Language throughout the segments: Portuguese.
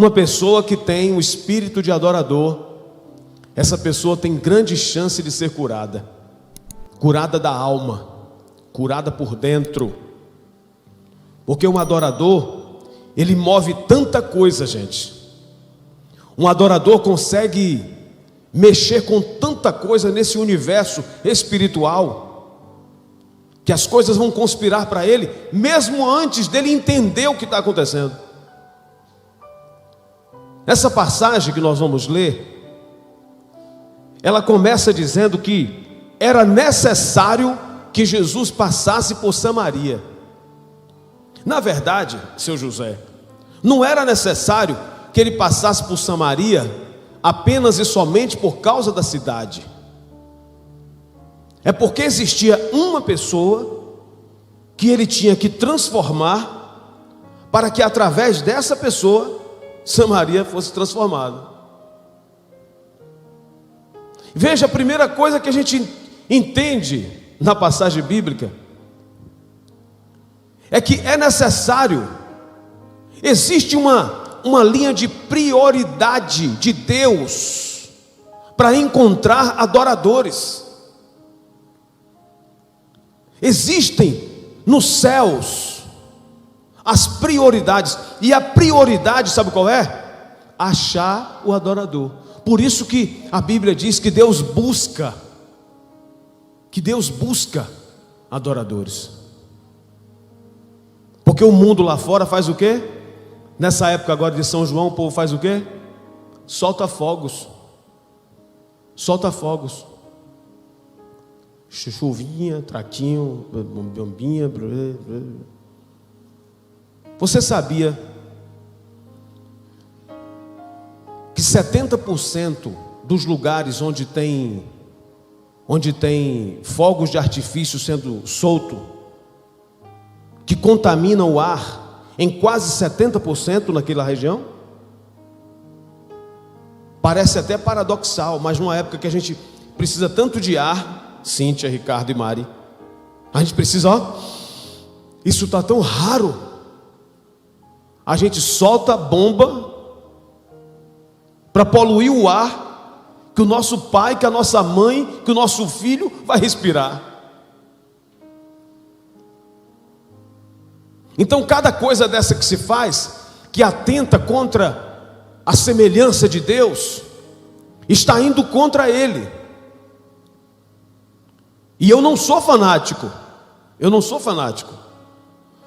Uma pessoa que tem o espírito de adorador, essa pessoa tem grande chance de ser curada. Curada da alma, curada por dentro. Porque um adorador, ele move tanta coisa, gente. Um adorador consegue mexer com tanta coisa nesse universo espiritual, que as coisas vão conspirar para ele, mesmo antes dele entender o que está acontecendo. Essa passagem que nós vamos ler, ela começa dizendo que era necessário que Jesus passasse por Samaria. Na verdade, seu José, não era necessário que ele passasse por Samaria apenas e somente por causa da cidade. É porque existia uma pessoa que ele tinha que transformar, para que através dessa pessoa Samaria fosse transformada. Veja, a primeira coisa que a gente entende na passagem bíblica é que é necessário, existe uma linha de prioridade de Deus para encontrar adoradores. Existem nos céus as prioridades, e a prioridade, sabe qual é? Achar o adorador. Por isso que a Bíblia diz que Deus busca adoradores. Porque o mundo lá fora faz o quê? Nessa época agora de São João, o povo faz o quê? Solta fogos. Solta fogos. Chuvinha, traquinho, bombinha. Você sabia que 70% dos lugares onde tem fogos de artifício sendo solto, que contaminam o ar, em quase 70% naquela região? Parece até paradoxal, mas numa época que a gente precisa tanto de ar, Cíntia, Ricardo e Mari, a gente precisa, isso está tão raro. A gente solta bomba para poluir o ar que o nosso pai, que a nossa mãe, que o nosso filho vai respirar. Então cada coisa dessa que se faz, que atenta contra a semelhança de Deus, está indo contra Ele. E eu não sou fanático,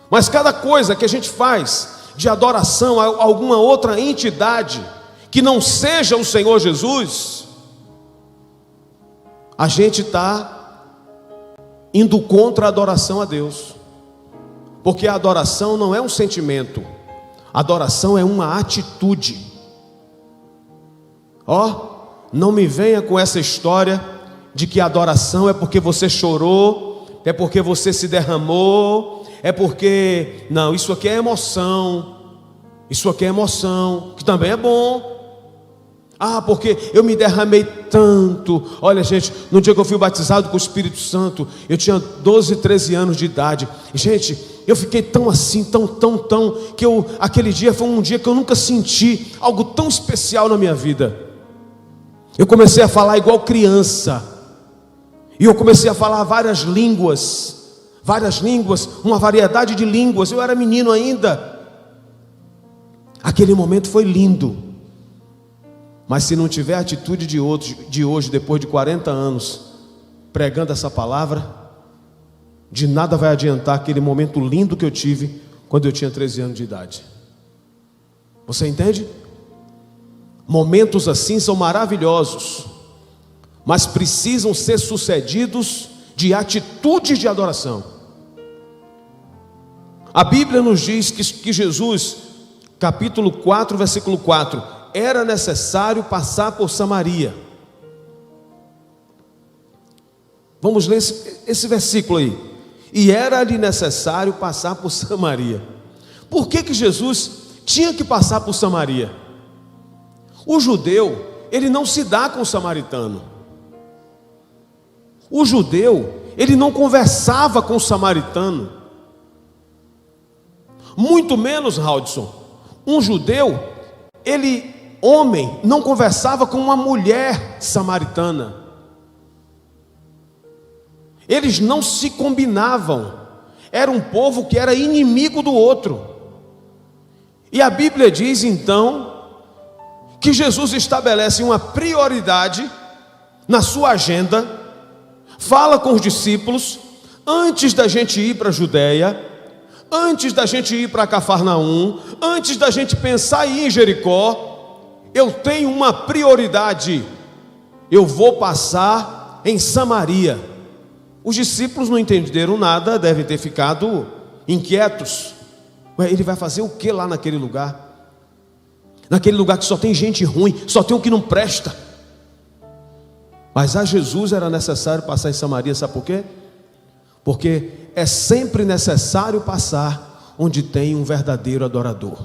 mas cada coisa que a gente faz de adoração a alguma outra entidade que não seja o Senhor Jesus, a gente está indo contra a adoração a Deus. Porque a adoração não é um sentimento, a adoração é uma atitude. Não me venha com essa história de que a adoração é porque você chorou, é porque você se derramou, é porque... Não, isso aqui é emoção, que também é bom. Porque eu me derramei tanto. Olha, gente, no dia que eu fui batizado com o Espírito Santo, eu tinha 12, 13 anos de idade. Gente, eu fiquei tão assim, tão, que aquele dia foi um dia que eu nunca senti algo tão especial na minha vida. Eu comecei a falar igual criança, e eu comecei a falar várias línguas, uma variedade de línguas. Eu era menino ainda. Aquele momento foi lindo. Mas se não tiver a atitude de hoje, depois de 40 anos, pregando essa palavra, de nada vai adiantar aquele momento lindo que eu tive quando eu tinha 13 anos de idade. Você entende? Momentos assim são maravilhosos, mas precisam ser sucedidos de atitudes de adoração. A Bíblia nos diz que Jesus, capítulo 4, versículo 4, era necessário passar por Samaria. Vamos ler esse versículo aí. E era-lhe necessário passar por Samaria. Por que Jesus tinha que passar por Samaria? O judeu, ele não se dá com o samaritano. O judeu, ele não conversava com o samaritano. Muito menos, Haldson, um judeu ele, homem, não conversava com uma mulher samaritana. Eles não se combinavam. Era um povo que era inimigo do outro. E a Bíblia diz então que Jesus estabelece uma prioridade na sua agenda, fala com os discípulos, antes da gente ir para a Judéia, antes da gente ir para Cafarnaum, antes da gente pensar em ir em Jericó, eu tenho uma prioridade, eu vou passar em Samaria. Os discípulos não entenderam nada, devem ter ficado inquietos. Ué, ele vai fazer o que lá naquele lugar? Naquele lugar que só tem gente ruim, só tem o que não presta. Mas a Jesus era necessário passar em Samaria, sabe por quê? Porque é sempre necessário passar onde tem um verdadeiro adorador.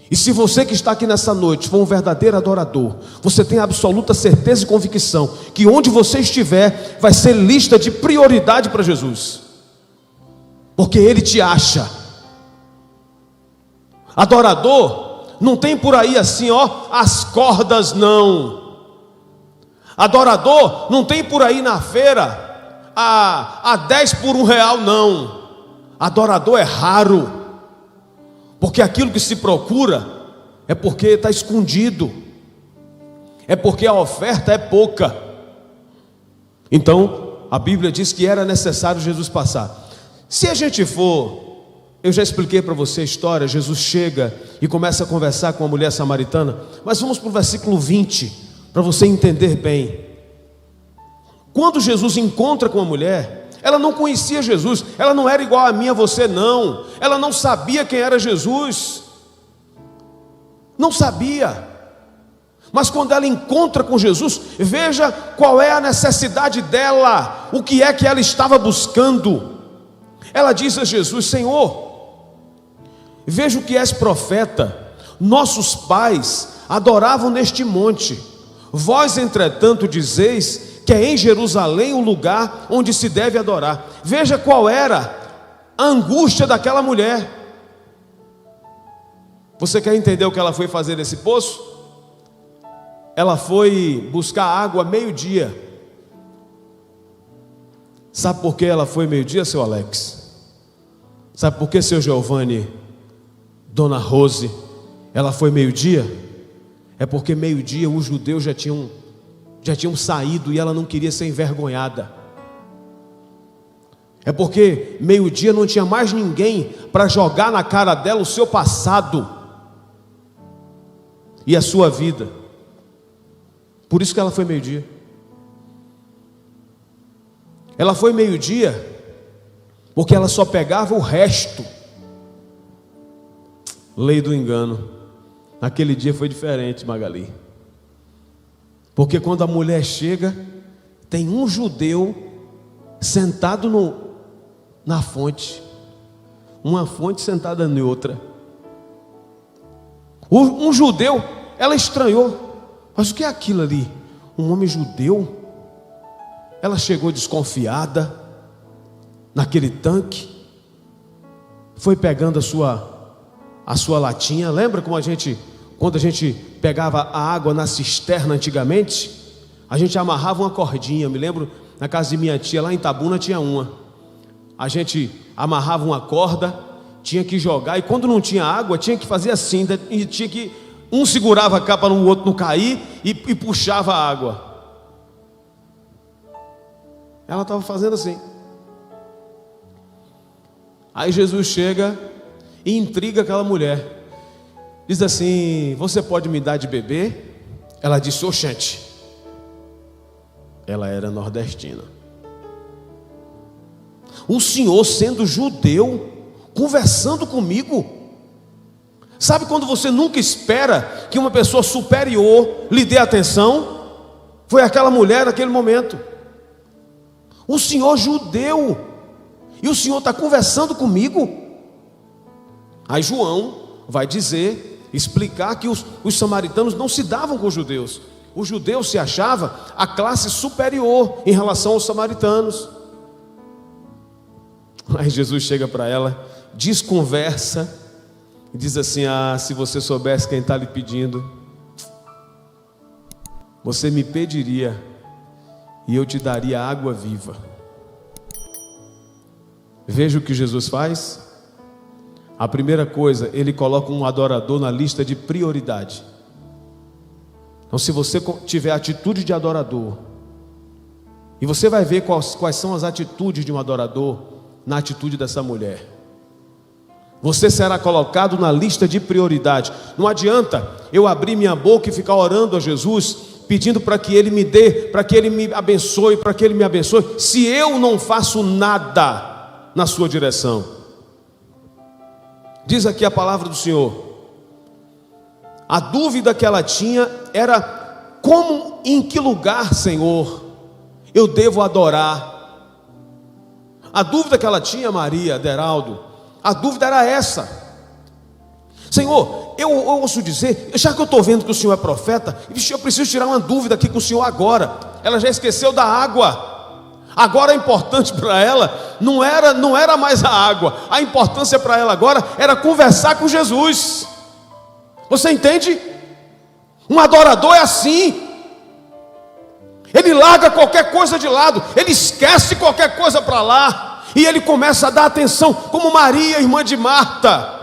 E se você que está aqui nessa noite for um verdadeiro adorador, você tem absoluta certeza e convicção que onde você estiver vai ser lista de prioridade para Jesus, porque Ele te acha. Adorador não tem por aí assim, ó, as cordas, não. Adorador não tem por aí na feira a 10 por R$1, não. Adorador é raro, porque aquilo que se procura é porque está escondido, é porque a oferta é pouca. Então a Bíblia diz que era necessário Jesus passar. Se a gente for, eu já expliquei para você a história. Jesus chega e começa a conversar com a mulher samaritana, mas vamos para o versículo 20, para você entender bem. Quando Jesus encontra com a mulher, ela não conhecia Jesus, ela não era igual a mim, a você, não. Ela não sabia quem era Jesus, não sabia. Mas quando ela encontra com Jesus, veja qual é a necessidade dela, o que é que ela estava buscando. Ela diz a Jesus: Senhor, vejo que és profeta. Nossos pais adoravam neste monte, vós entretanto dizeis que é em Jerusalém o lugar onde se deve adorar. Veja qual era a angústia daquela mulher. Você quer entender o que ela foi fazer nesse poço? Ela foi buscar água meio-dia. Sabe por que ela foi meio-dia, seu Alex? Sabe por que, seu Giovanni, dona Rose, ela foi meio-dia? É porque meio-dia os judeus já tinham saído e ela não queria ser envergonhada. É porque meio-dia não tinha mais ninguém para jogar na cara dela o seu passado e a sua vida. Por isso que ela foi meio-dia. Ela foi meio-dia porque ela só pegava o resto. Lei do engano. Naquele dia foi diferente, Magali. Porque quando a mulher chega, tem um judeu sentado na fonte, uma fonte sentada em outra. Um judeu, ela estranhou. Mas o que é aquilo ali? Um homem judeu? Ela chegou desconfiada naquele tanque, foi pegando a sua latinha. Lembra como quando a gente pegava a água na cisterna antigamente? A gente amarrava uma cordinha. Eu me lembro, na casa de minha tia lá em Itabuna tinha uma. A gente amarrava uma corda, tinha que jogar, e quando não tinha água tinha que fazer assim, e tinha que, um segurava a capa para o outro não cair e puxava a água. Ela estava fazendo assim. Aí Jesus chega e intriga aquela mulher. Diz assim: você pode me dar de beber? Ela disse: oxente. Ela era nordestina. O senhor, sendo judeu, conversando comigo. Sabe quando você nunca espera que uma pessoa superior lhe dê atenção? Foi aquela mulher naquele momento. O senhor judeu, e o senhor está conversando comigo? Aí João vai explicar que os samaritanos não se davam com os judeus. O judeu se achava a classe superior em relação aos samaritanos. Aí Jesus chega para ela, desconversa, E diz assim: ah, se você soubesse quem está lhe pedindo, você me pediria e eu te daria água viva. Veja o que Jesus faz. A primeira coisa, ele coloca um adorador na lista de prioridade. Então, se você tiver atitude de adorador, e você vai ver quais são as atitudes de um adorador na atitude dessa mulher, você será colocado na lista de prioridade. Não adianta eu abrir minha boca e ficar orando a Jesus, pedindo para que Ele me dê, para que Ele me abençoe, para que Ele me abençoe, se eu não faço nada na sua direção. Diz aqui a palavra do Senhor. A dúvida que ela tinha era: como, em que lugar, Senhor, eu devo adorar? A dúvida que ela tinha, Maria, Aderaldo, a dúvida era essa: Senhor, eu ouço dizer, já que eu estou vendo que o Senhor é profeta, eu preciso tirar uma dúvida aqui com o Senhor agora. Ela já esqueceu da água. Agora, importante para ela não era mais a água. A importância para ela agora era conversar com Jesus. Você entende? Um adorador é assim. Ele larga qualquer coisa de lado, ele esquece qualquer coisa para lá, e ele começa a dar atenção, como Maria, irmã de Marta.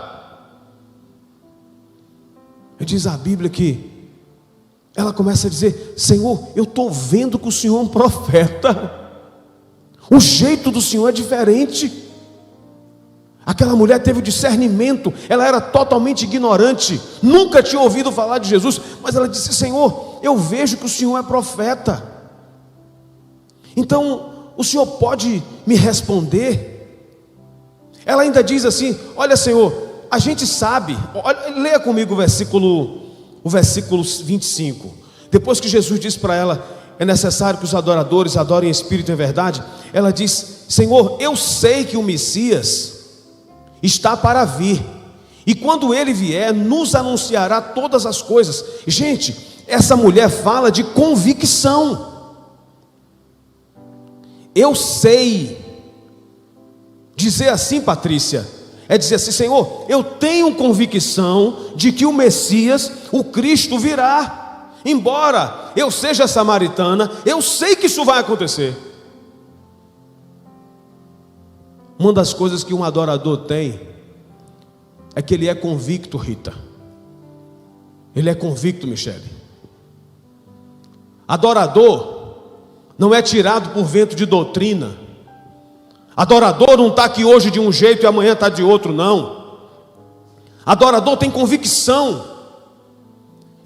Diz a Bíblia que ela começa a dizer: Senhor, eu estou vendo que o Senhor é um profeta. O jeito do Senhor é diferente. Aquela mulher teve o discernimento, ela era totalmente ignorante, nunca tinha ouvido falar de Jesus, mas ela disse: Senhor, eu vejo que o Senhor é profeta, então o Senhor pode me responder? Ela ainda diz assim: olha, Senhor, a gente sabe, leia comigo o versículo 25, depois que Jesus disse para ela: é necessário que os adoradores adorem em espírito e em verdade, ela diz: Senhor, eu sei que o Messias está para vir, e quando ele vier, nos anunciará todas as coisas. Gente, essa mulher fala de convicção. Eu sei. Dizer assim, Patrícia, é dizer assim: Senhor, eu tenho convicção de que o Messias, o Cristo, virá. Embora eu seja samaritana, eu sei que isso vai acontecer. Uma das coisas que um adorador tem é que ele é convicto, Rita. Ele é convicto, Michele. Adorador não é tirado por vento de doutrina. Adorador não está aqui hoje de um jeito e amanhã está de outro, não. Adorador tem convicção.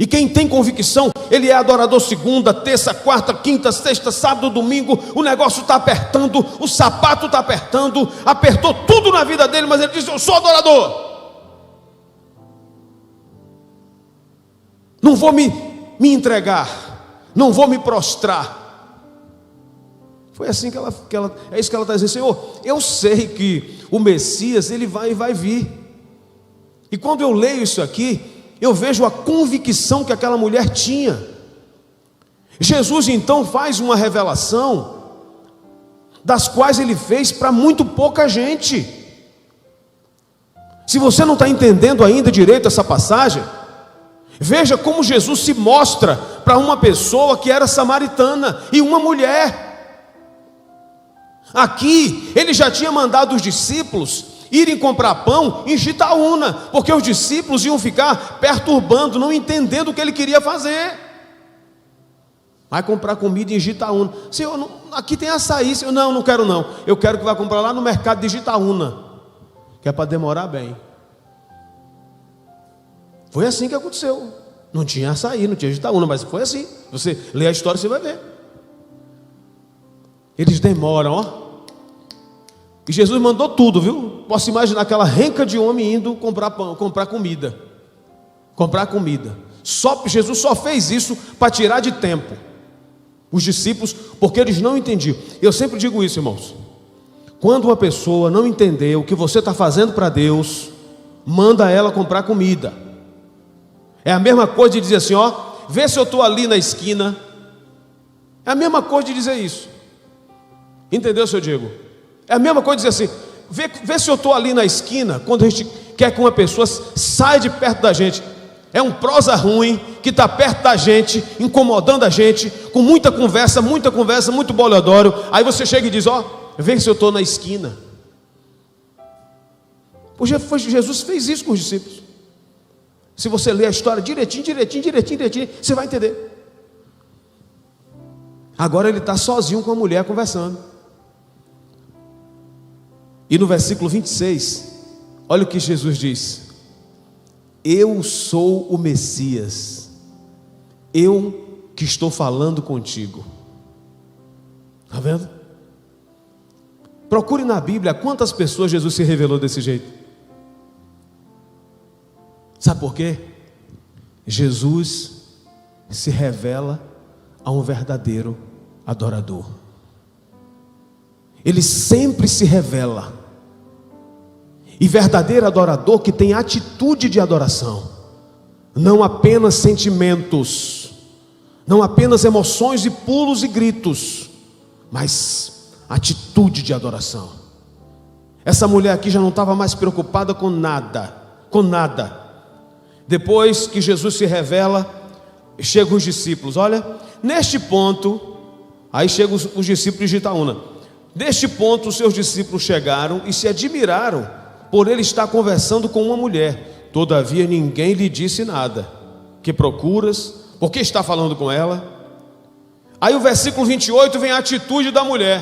E quem tem convicção, ele é adorador segunda, terça, quarta, quinta, sexta, sábado, domingo. O negócio está apertando, o sapato está apertando, apertou tudo na vida dele, mas ele diz: eu sou adorador. Não vou me entregar, não vou me prostrar. Foi assim que ela é isso que ela está dizendo: Senhor, eu sei que o Messias, ele vai vir. E quando eu leio isso aqui, eu vejo a convicção que aquela mulher tinha. Jesus então faz uma revelação, das quais ele fez para muito pouca gente. Se você não está entendendo ainda direito essa passagem, veja como Jesus se mostra para uma pessoa que era samaritana e uma mulher. Aqui ele já tinha mandado os discípulos irem comprar pão em Gitaúna, porque os discípulos iam ficar perturbando, não entendendo o que ele queria fazer. Vai comprar comida em Gitaúna. Senhor, não, aqui tem açaí. Senhor, não quero não. Eu quero que vá comprar lá no mercado de Gitaúna, que é para demorar bem. Foi assim que aconteceu. Não tinha açaí, não tinha Gitaúna, mas foi assim. Você lê a história, você vai ver. Eles demoram, ó. E Jesus mandou tudo, viu? Posso imaginar aquela renca de homem indo comprar pão, comprar comida. Jesus só fez isso para tirar de tempo os discípulos, porque eles não entendiam. Eu sempre digo isso, irmãos: quando uma pessoa não entender o que você está fazendo para Deus, manda ela comprar comida. É a mesma coisa de dizer assim: ó, vê se eu estou ali na esquina. É a mesma coisa de dizer isso. Entendeu, seu Diego? É a mesma coisa de dizer assim: vê se eu estou ali na esquina, quando a gente quer que uma pessoa saia de perto da gente. É um prosa ruim que está perto da gente, incomodando a gente, com muita conversa, muito bolodório. Aí você chega e diz: ó, vê se eu estou na esquina. Jesus fez isso com os discípulos. Se você ler a história direitinho, você vai entender. Agora ele está sozinho com a mulher conversando. E no versículo 26, olha o que Jesus diz: eu sou o Messias, eu que estou falando contigo. Está vendo? Procure na Bíblia quantas pessoas Jesus se revelou desse jeito. Sabe por quê? Jesus se revela a um verdadeiro adorador. Ele sempre se revela. E verdadeiro adorador que tem atitude de adoração, não apenas sentimentos, não apenas emoções e pulos e gritos, mas atitude de adoração. Essa mulher aqui já não estava mais preocupada com nada. Depois que Jesus se revela, chegam os discípulos. Olha, neste ponto, aí chegam os discípulos de Itaúna. Neste ponto, os seus discípulos chegaram e se admiraram por ele estar conversando com uma mulher. Todavia ninguém lhe disse nada. Que procuras? Por que está falando com ela? Aí o versículo 28 vem a atitude da mulher.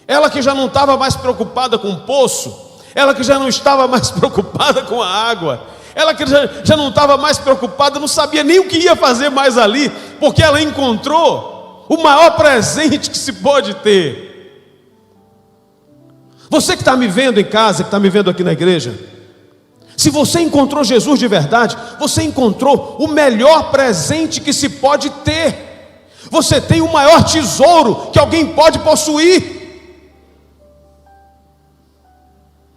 Ela que já não estava mais preocupada com o poço, ela que já não estava mais preocupada com a água, ela que já não estava mais preocupada, não sabia nem o que ia fazer mais ali, porque ela encontrou o maior presente que se pode ter. Você que está me vendo em casa, que está me vendo aqui na igreja, se você encontrou Jesus de verdade, você encontrou o melhor presente que se pode ter. Você tem o maior tesouro que alguém pode possuir.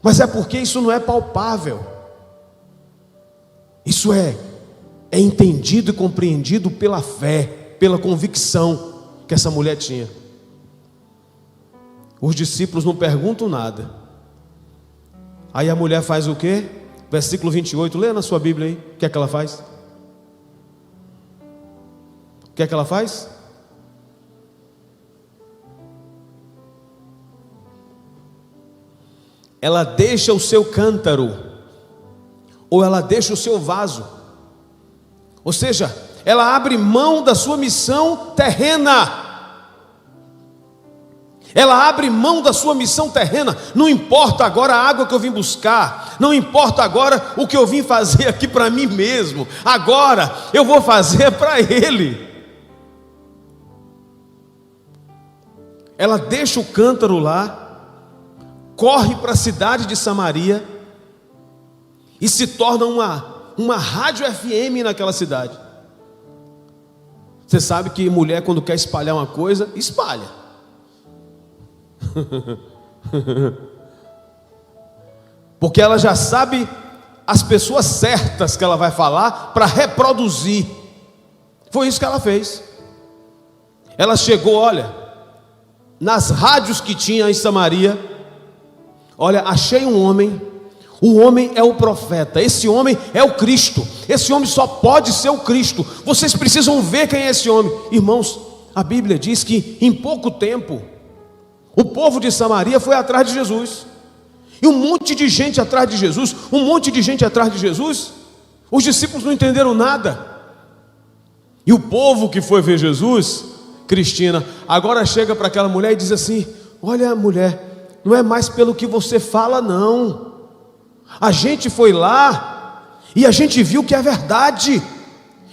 Mas é porque isso não é palpável. Isso é entendido e compreendido pela fé, pela convicção que essa mulher tinha. Os discípulos não perguntam nada. Aí a mulher faz o quê? Versículo 28, lê na sua Bíblia aí. O que é que ela faz? O que é que ela faz? Ela deixa o seu cântaro, ou ela deixa o seu vaso. Ou seja, ela abre mão da sua missão terrena. Ela abre mão da sua missão terrena. Não importa agora a água que eu vim buscar, não importa agora o que eu vim fazer aqui para mim mesmo, agora eu vou fazer para Ele. Ela deixa o cântaro lá, corre para a cidade de Samaria e se torna uma rádio FM naquela cidade. Você sabe que mulher, quando quer espalhar uma coisa, espalha. Porque ela já sabe as pessoas certas que ela vai falar para reproduzir. Foi isso que ela fez. Ela chegou, olha, nas rádios que tinha em Samaria. Olha, achei um homem. O homem é o profeta, esse homem é o Cristo, esse homem só pode ser o Cristo. Vocês precisam ver quem é esse homem. Irmãos, a Bíblia diz que em pouco tempo o povo de Samaria foi atrás de Jesus. E um monte de gente atrás de Jesus. Os discípulos não entenderam nada. E o povo que foi ver Jesus, Cristina, agora chega para aquela mulher e diz assim: olha, mulher, não é mais pelo que você fala não. A gente foi lá e a gente viu que é verdade.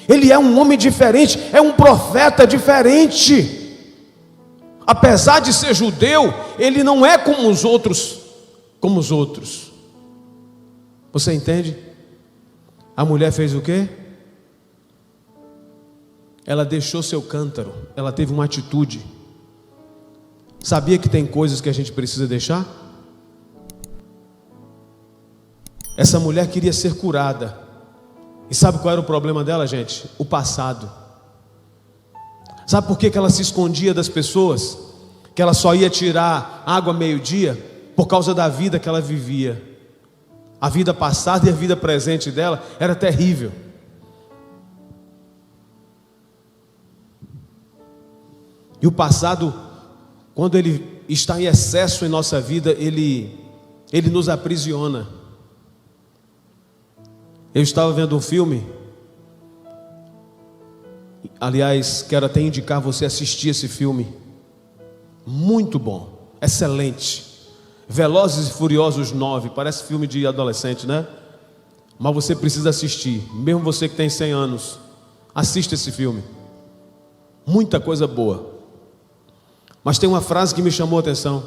Ele é um homem diferente, é um profeta diferente. Apesar de ser judeu, ele não é como os outros. Você entende? A mulher fez o quê? Ela deixou seu cântaro, ela teve uma atitude. Sabia que tem coisas que a gente precisa deixar? Essa mulher queria ser curada. E sabe qual era o problema dela, gente? O passado. Sabe por que ela se escondia das pessoas? Que ela só ia tirar água meio-dia? Por causa da vida que ela vivia. A vida passada e a vida presente dela era terrível. E o passado, quando ele está em excesso em nossa vida, ele nos aprisiona. Eu estava vendo um filme, aliás, quero até indicar você assistir esse filme, muito bom, excelente, Velozes e Furiosos 9, parece filme de adolescente, né? Mas você precisa assistir, mesmo você que tem 100 anos, assista esse filme, muita coisa boa. Mas tem uma frase que me chamou a atenção,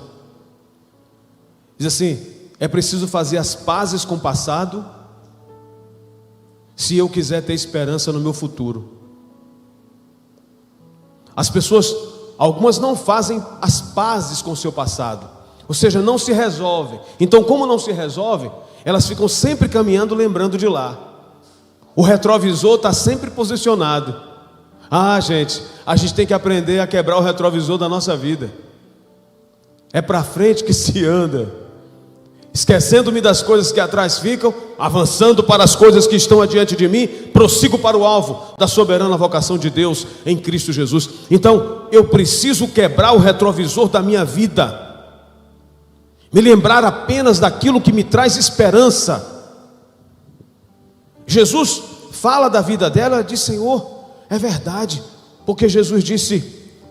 diz assim: é preciso fazer as pazes com o passado, se eu quiser ter esperança no meu futuro. As pessoas, algumas não fazem as pazes com o seu passado, ou seja, não se resolvem. Então, como não se resolvem, elas ficam sempre caminhando, lembrando de lá. O retrovisor está sempre posicionado. Gente, a gente tem que aprender a quebrar o retrovisor da nossa vida. É para frente que se anda, esquecendo-me das coisas que atrás ficam, avançando para as coisas que estão adiante de mim, prossigo para o alvo da soberana vocação de Deus em Cristo Jesus. Então, eu preciso quebrar o retrovisor da minha vida, me lembrar apenas daquilo que me traz esperança. Jesus fala da vida dela, diz: Senhor, é verdade, porque Jesus disse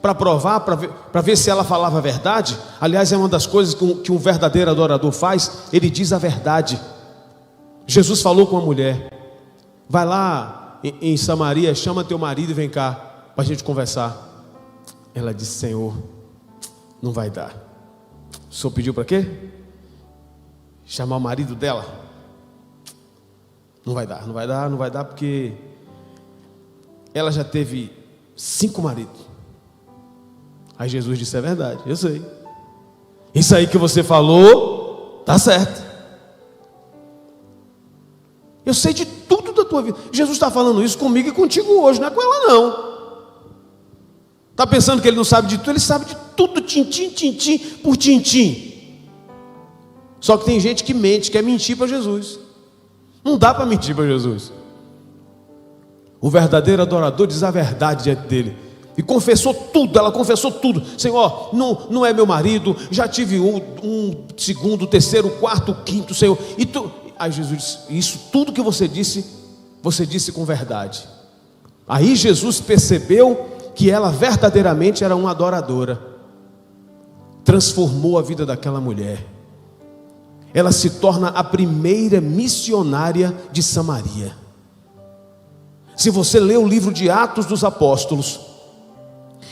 para provar, para ver se ela falava a verdade. Aliás, é uma das coisas que um verdadeiro adorador faz, ele diz a verdade. Jesus falou com a mulher: vai lá em Samaria, chama teu marido e vem cá para a gente conversar. Ela disse: Senhor, não vai dar. O senhor pediu para quê? Chamar o marido dela? Não vai dar, não vai dar, não vai dar, porque ela já teve 5 maridos. Aí Jesus disse: é verdade, eu sei. Isso aí que você falou, tá certo. Eu sei de tudo da tua vida. Jesus está falando isso comigo e contigo hoje, não é com ela não. Está pensando que ele não sabe de tudo? Ele sabe de tudo, tintim, tintim por tintim. Só que tem gente que mente, quer mentir para Jesus. Não dá para mentir para Jesus. O verdadeiro adorador diz a verdade diante dele. E confessou tudo, ela confessou tudo. Senhor, não é meu marido, já tive um segundo, terceiro, quarto, quinto, Senhor. Aí Jesus disse: isso tudo que você disse com verdade. Aí Jesus percebeu que ela verdadeiramente era uma adoradora. Transformou a vida daquela mulher. Ela se torna a primeira missionária de Samaria. Se você lê o livro de Atos dos Apóstolos,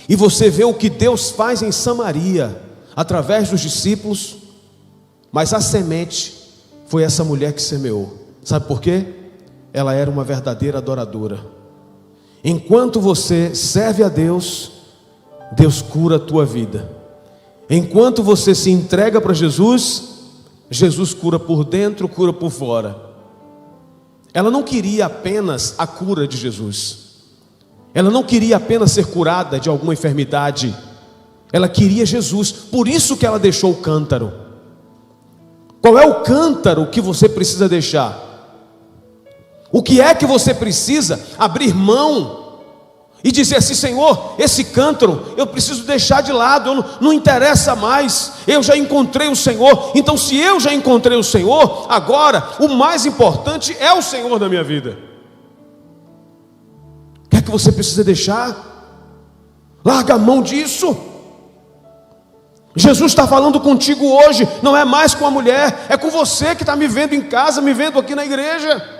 e você vê o que Deus faz em Samaria, através dos discípulos, mas a semente foi essa mulher que semeou. Sabe por quê? Ela era uma verdadeira adoradora. Enquanto você serve a Deus, Deus cura a tua vida. Enquanto você se entrega para Jesus, Jesus cura por dentro, cura por fora. Ela não queria apenas a cura de Jesus. Ela não queria apenas ser curada de alguma enfermidade. Ela queria Jesus. Por isso que ela deixou o cântaro. Qual é o cântaro que você precisa deixar? O que é que você precisa abrir mão e dizer assim: Senhor, esse cântaro eu preciso deixar de lado, não interessa mais, eu já encontrei o Senhor. Então, se eu já encontrei o Senhor, agora o mais importante é o Senhor na minha vida. O que é que você precisa deixar? Larga a mão disso. Jesus está falando contigo hoje, não é mais com a mulher, é com você que está me vendo em casa, me vendo aqui na igreja.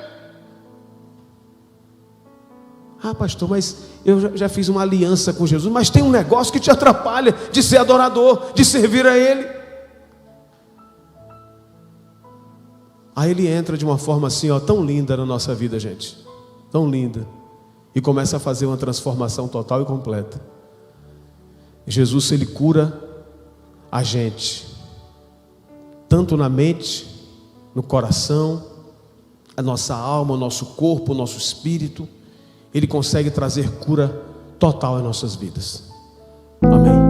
Pastor, mas eu já fiz uma aliança com Jesus. Mas tem um negócio que te atrapalha de ser adorador, de servir a Ele. Aí Ele entra de uma forma assim, tão linda na nossa vida, gente, tão linda, e começa a fazer uma transformação total e completa. Jesus, Ele cura a gente, tanto na mente, no coração, a nossa alma, o nosso corpo, o nosso espírito. Ele consegue trazer cura total em nossas vidas. Amém.